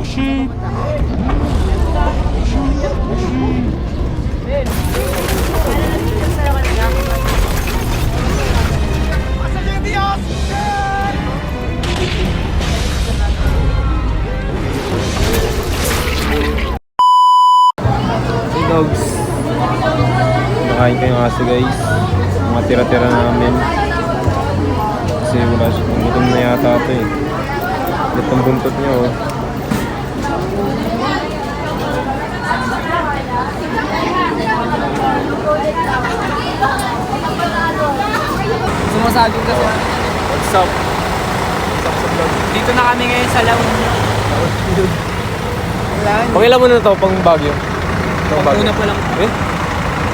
sheep. Hey dogs, nakain kayo ng aso guys. Mga tira-tira namin kasi wala siya, gutom na yata ito eh. Gatong buntot niya oh. Sumasagin ka sa... What's up? What's up sa vlog? Dito na kami ngayon sa Laon. Pangilan mo na to pang Baguio? Pang Baguio? Una pa lang. Eh?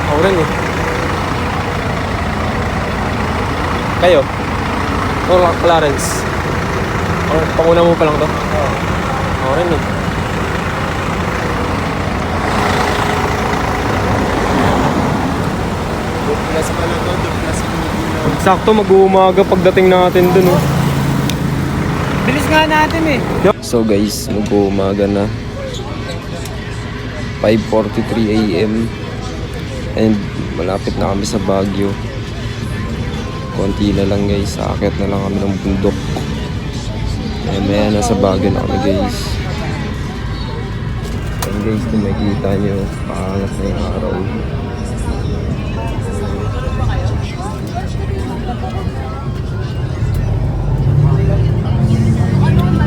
Ako rin eh. Kayo? O Clarence? Or panguna mo pa lang to? Oo. Ako rin eh. Duplas pala to, duplas Pilipino. Sakto mag-uumaga pagdating natin dun oh. Bilis nga natin eh. So guys, mag-uumaga na 5:43 AM and malapit na kami sa Baguio. Konti na lang guys, aakyat na lang kami ng bundok. Maya nasa Baguio na kami guys. And guys, kung makikita nyo, paangat na yung araw.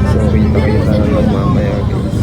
So kita-kita na lang mamaya guys.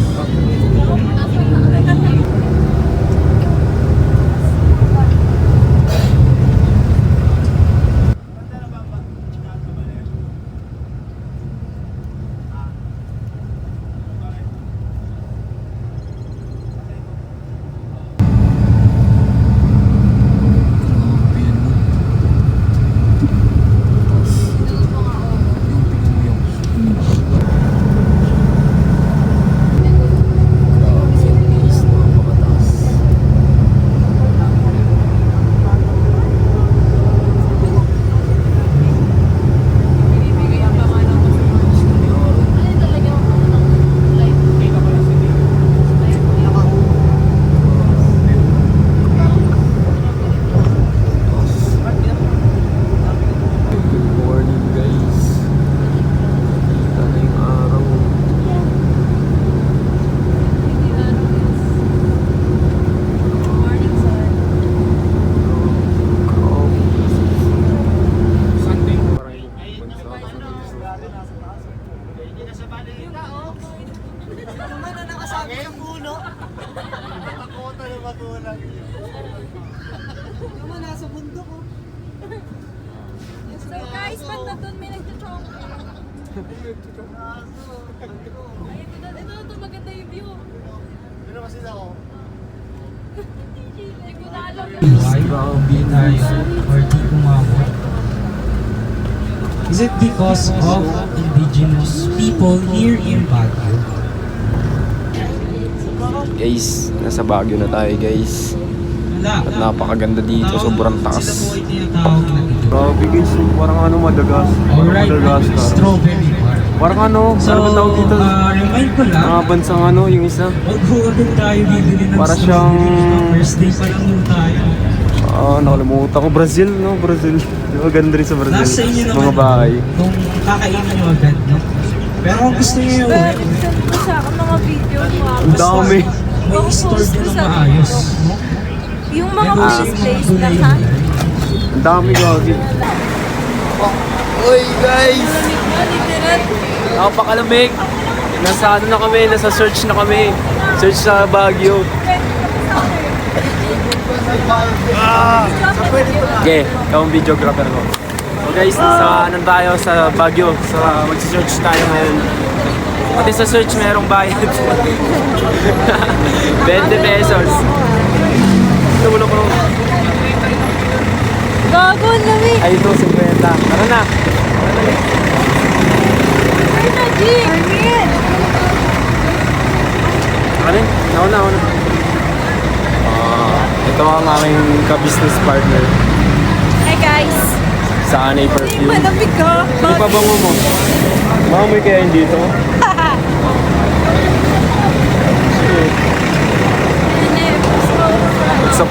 So guys, banda doon may nagtuchong. Ito maganda yung view. Ano kasi ako? Hindi ko na alam. Grabe tayo or di umabot. Is it because of indigenous people here in Baguio? Guys, nasa Baguio na tayo guys. At napakaganda dito, sobrang taas. Grabe guys, parang ano Madagascar. Alright, strawberry bar. Parang ano, So, parang tawag dito. remind ko lang, Mga bansang ano, yung isa. mag-order tayo bibili ng Para strawberry. siyang- First day pa lang yun tayo. Nakalimutan ko. Brazil, no? Brazil. Di ba ganda rin sa Brazil? Nasa inyo naman Mga bahay. kung kakainin nyo agad, no? Pero kung gusto nyo yung Pero send mo sa akin mga video mo. Ang dami. may store din ng maayos, no? Yung mga Pero sa place mga na gulay ha. Ang dami gagi. Uy guys! Napakalamig. Nasa ano na kami, nasa search na kami. Search sa Baguio. Okay, ikaw ang videographer ko. So guys, sa ano tayo sa Baguio. Magsi-search tayo ngayon. Pati sa search merong bayad. 20 pesos. Ito mo na ko. Gago, lamig. Ay, ito, 50. Tara na. Ay na, G. Armin. Ano? Nauna. Ito ang aking ka-business partner Hey guys. sa Anay Perfume. Malamig ka. Ano pa bango mo? Maamoy kaya yun dito?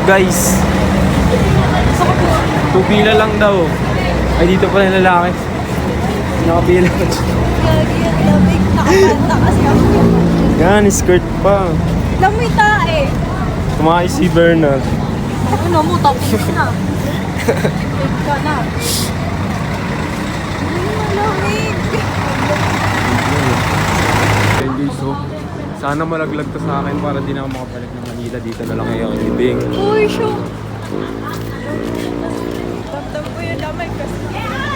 guys. 2 pila lang daw. Ay, dito pa yung lalaki. Nakapila. Gagi yan, lamig. Nakakanta kasi ako. Yan, skirt pa. Lamig tae. Kumain si Bernard. Ano mo, tapos na. Wait ka na. Lamig. Okay guys, so sana malaglag to sa akin para di na ako makabalik ng Manila. Dito na lang ngayon libing. Uy, show. Tamtam ko yung lamig kasi.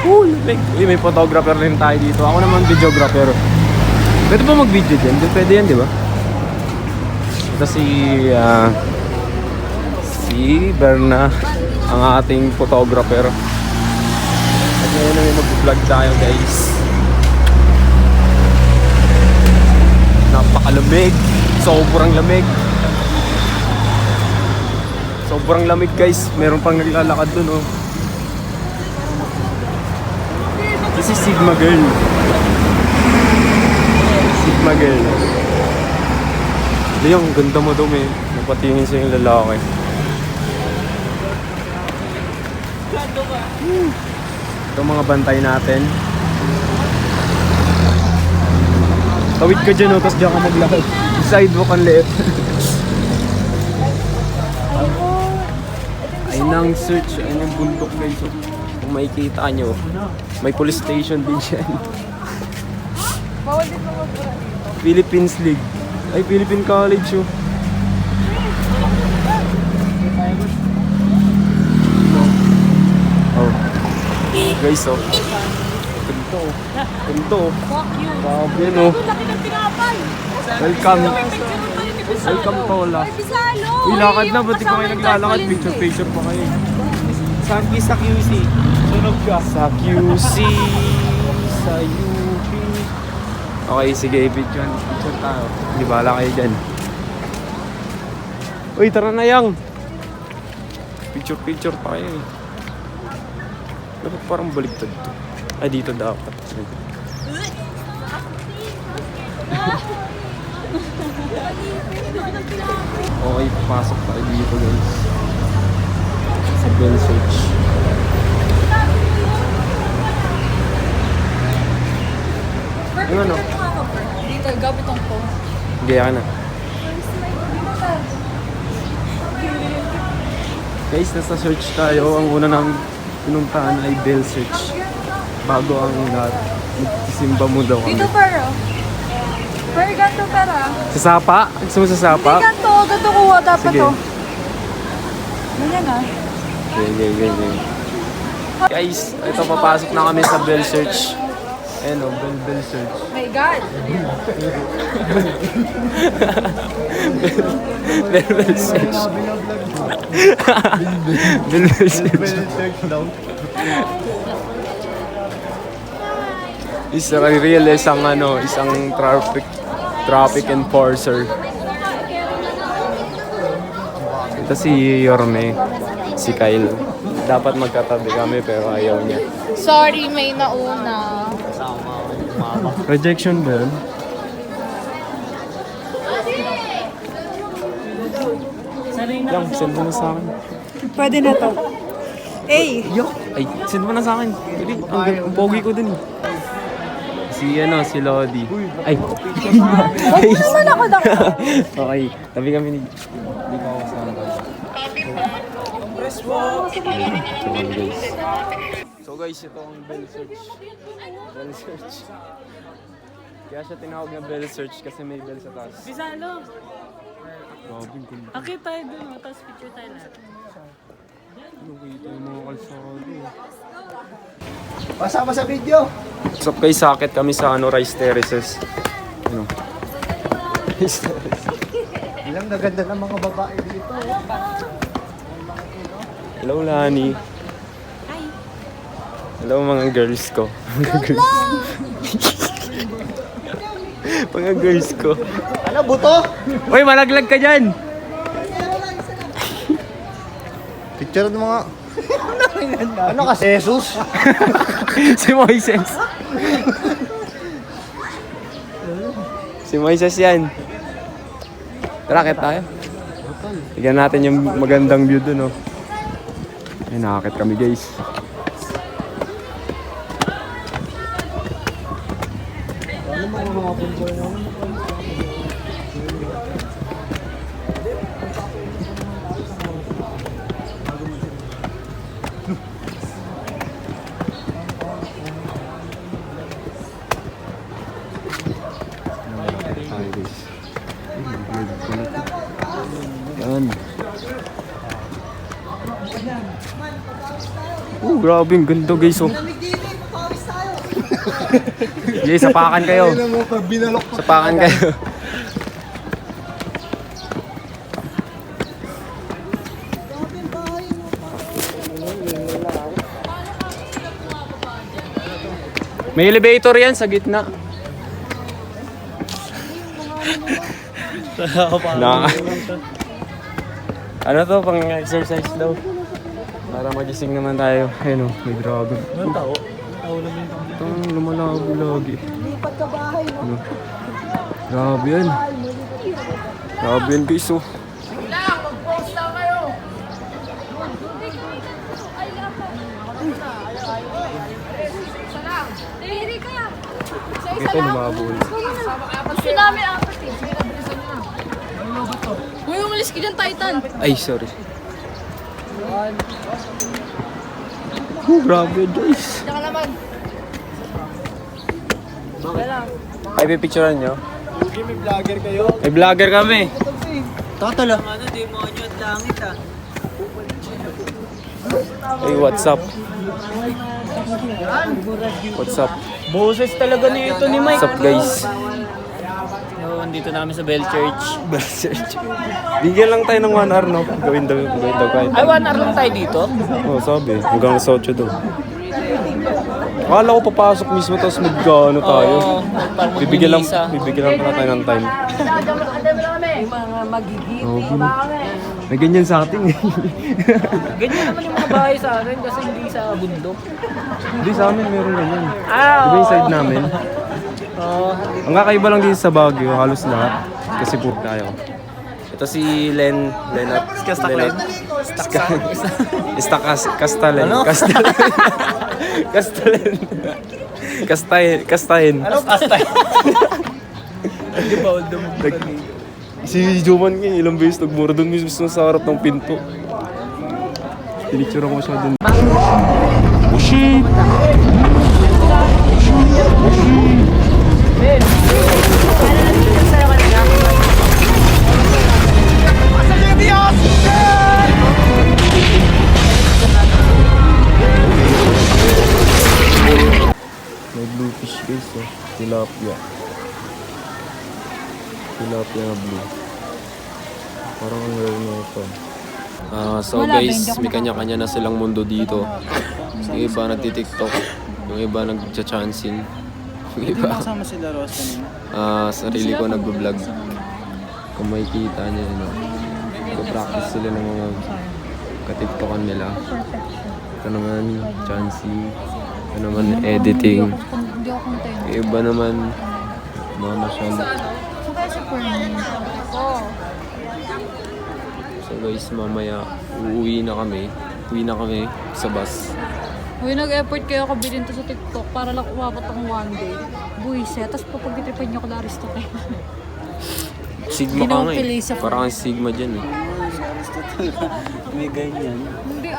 Uy, may photographer rin tayo dito. Ako naman videographer. Pwede ba mag-video dyan? Pwede yan, di ba? Ito si Berna, ang ating photographer. At ngayon na may mag-vlog tayo guys. Napakalamig. Sobrang lamig. Sobrang lamig guys. Meron pang naglalakad dun oh. This is Sigma Girl. Sigma Girl. Hindi yung ganda mo daw may napatingin sa yung lalaki. Ito mga bantay natin. Tawid ka dyan, tapos dyan ka maglakad. Sidewalk ang liit. Ayun ang search, ayun yung bundok guys. Kung makikita nyo, may police station din dyan. Bawal din mga pura dito. Philippines League. Ay, Philippine College oh. Oh. Guys oh. Ganito oh. Ganito oh. Fuck you. Grabe yan oh. Laki ng tinapay. Welcome. May picture pa ni Bisalo. Welcome Tola. Ay, Bisalo. Uy, lakad na. Yung Ba't di ko kasama kayo yung naglalakad? tarpaulin ko eh. Picture pa kayo. Sanki sa QC. Sunog ka. Sa QC. Sa UP. Okay, sige. Picture tayo. Di bala kayo dyan. Uy, tara na yang. Picture pa kayo eh. Dapat parang baliktad to. Ay, dito dapat. Okay, pasok tayo dito guys. Sa Bell Search. Ano no? Dito, gamit ang phone. Gaya ka na. Guys, nasa search tayo. Ang una namin pinuntahan ay Bell Search. Bago ang lahat. Magsisimba mo daw kami. Dito pero. Pero ganito pera. Sa Sapa? Gusto mo sa Hindi Sapa? ganito. Ganito kuha dapat Sige. to. Ganyan ah. Okay. Guys, ito papasok na kami sa Bell Search. Ayan o, Bell Search. My God. Bell Search. Bell Search. Isang traffic enforcer. Ito si Yorme, si Kyle. Dapat magkatabi kami pero ayaw niya. Sorry, may nauna. Rejection bell. Yang, send mo na sa akin. Pwede na to. Hey. Ay, send mo na sa akin. Ang pogi ko dun. Si Lodi. Ay. Huwag mo naman ako dako. Okay, tabi kami ni... Hindi ko ako kasama. So guys, ito ang Bell Search. Bell Search. Kaya siya tinawag na Bell Search kasi may bell sa taas. Bisalo. Grabe, ganda. Akit tayo dun. Tapos picture tayo lahat. Nakita yung mga kalsado. Pasama sa video. So guys, sakit kami sa Rice Terraces. Rice Terraces. Ilang naganda ng mga babae dito. Hello, Lani. Hi. Hello, mga girls ko. Mga girls ko. Ano, buto? Uy, malaglag ka dyan! Picture ng mga... ano ka, Jesus? Si Moises. Si Moises yan. Tara, kaya tayo. Tignan natin yung magandang view dun, oh. Ay, nakakit kami, guys. Yan. Grabe, ang ganda guys, oh. Guys, sapakan kayo. Sapakan kayo. May elevator yan sa gitna. Na. Ano to, pang exercise daw. Para magising naman tayo. Ayun, oh, may grabe. Anong tao? Tao lang yung tao. Ito, lumalabo lagi. Lipat ka bahay, no? Ano? Grabe yan. Grabe yan guys, oh. Ito, lumabo ulit. Gusto namin apat eh. Sige na, bilisan nyo na. Uy, umalis ka dyan, Titan. Ay, sorry. Grabe guys. Tsaka naman. Ay, pipicturean nyo? Okay, may vlogger kayo. May vlogger kami. Tatala. Ano, demonyo at langit ah. Hey, what's up? What's up? Boses talaga nito ni Mike. What's up guys? No, andito na kami sa Bell Church. Bigyan lang tayo ng 1 hour, no? Gawin daw kahit. Ay, 1 hour lang tayo dito. Oo, sabi. Hanggang sa 8 daw. Akala ko papasok mismo tapos mag-ano tayo. Oo, parang Bibigyan lang magbibisa. pala tayo ng time. Mga magiging. Oo, may ganyan sa atin eh. Ganyan naman yung mga bahay sa akin kasi hindi sa bundok. Hindi sa amin meron ganyan. Ah, Diba yung side namin? Oo. Ang kakaiba lang din sa Baguio, halos lahat. Kasi po tayo. Ito si Lenat. Kastalen. Kastalen. Kastalen. Kastahin. Ano kastay? Hindi ba old mo? Si Joman nga, ilang beses nagmura doon mismo sa harap ng pinto. Pinicture ko siya doon. May bluefish guys, oh. Tilapia. Tilapia na blue. Parang ang rare na ito. So guys, may kanya-kanya na silang mundo dito. Yung iba nagtitiktok, yung iba nagcha-chansin. Yung iba, Kasama sila Ross kanina. sarili ko nagbo-vlog. Kung makikita niya, practice sila ng mga katiktokan nila. Ito naman, chansey. Ito naman, editing. Hindi ako kumatayin. Yung iba naman, mamasyal. So guys, mamaya uuwi na kami. Uwi na kami sa bus. Uy, nag-effort kayo ako bilhin to sa TikTok para lang umabot ang one day. Buwiset, tapos papag-tripan niyo ko na Aristotle. Sigma ka nga Pinapili eh. sa Parang ang sigma dyan eh. May ganyan. Hindi